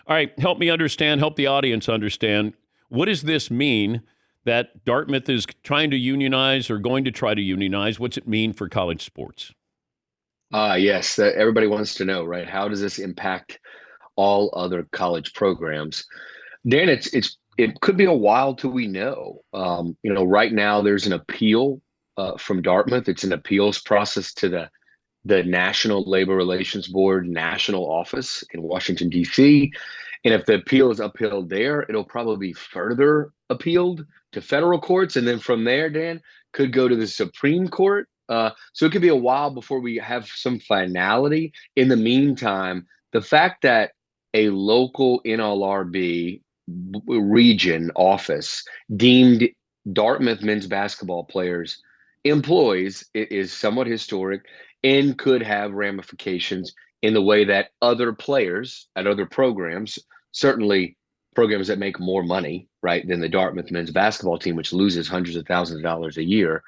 All right, help me understand, help the audience understand. What does this mean that Dartmouth is trying to unionize or going to try to unionize? What's it mean for college sports? Yes, everybody wants to know, right? How does this impact all other college programs? Dan, it could be a while till we know. Right now there's an appeal from Dartmouth. It's an appeals process to the National Labor Relations Board national office in Washington, D.C. And if the appeal is upheld there, it'll probably be further appealed to federal courts. And then from there, Dan, could go to the Supreme Court. So it could be a while before we have some finality. In the meantime, the fact that a local NLRB region office deemed Dartmouth men's basketball players employees is somewhat historic and could have ramifications in the way that other players at other programs, certainly programs that make more money, right, than the Dartmouth men's basketball team, which loses hundreds of thousands of dollars a year,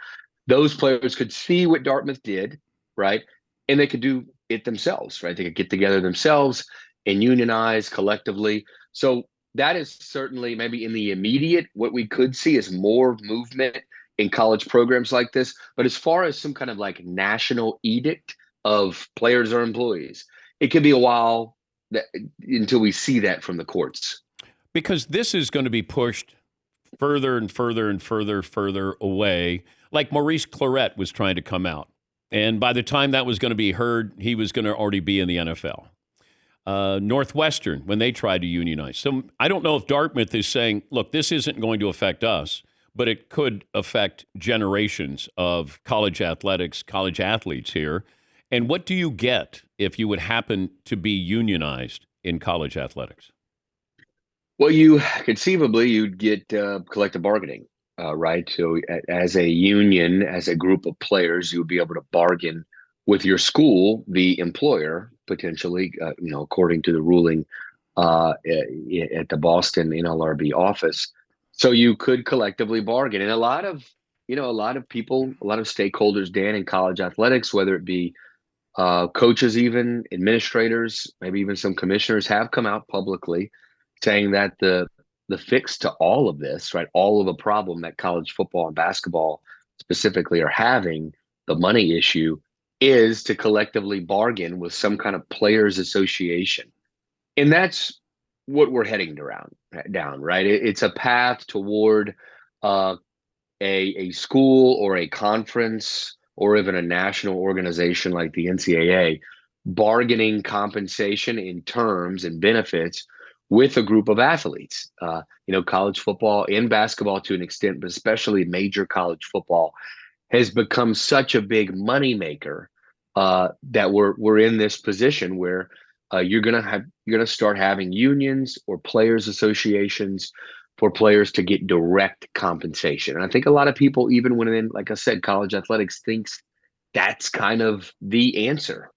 those players could see what Dartmouth did, right, and they could do it themselves, right? They could get together themselves and unionize collectively. So that is certainly maybe in the immediate, what we could see is more movement in college programs like this. But as far as some kind of like national edict of players or employees, it could be a while that, until we see that from the courts. Because this is going to be pushed further and further and further away, like Maurice Claret was trying to come out. And by the time that was going to be heard, he was going to already be in the NFL. Northwestern, when they tried to unionize. So I don't know if Dartmouth is saying, look, this isn't going to affect us, but it could affect generations of college athletics, college athletes here. And what do you get if you would happen to be unionized in college athletics? Well, you conceivably you'd get collective bargaining, right? So, as a union, as a group of players, you would be able to bargain with your school, the employer, potentially, according to the ruling at the Boston NLRB office. So you could collectively bargain, and a lot of people, a lot of stakeholders, Dan, in college athletics, whether it be coaches, even administrators, maybe even some commissioners, have come out publicly saying that the fix to all of this, right, all of the problem that college football and basketball specifically are having, the money issue, is to collectively bargain with some kind of players association. And that's what we're heading around down, right? It's a path toward uh, a school or a conference or even a national organization like the NCAA bargaining compensation in terms and benefits with a group of athletes. College football and basketball to an extent, but especially major college football, has become such a big moneymaker that we're in this position where you're gonna start having unions or players associations for players to get direct compensation. And I think a lot of people, even when in, like I said, college athletics, thinks that's kind of the answer.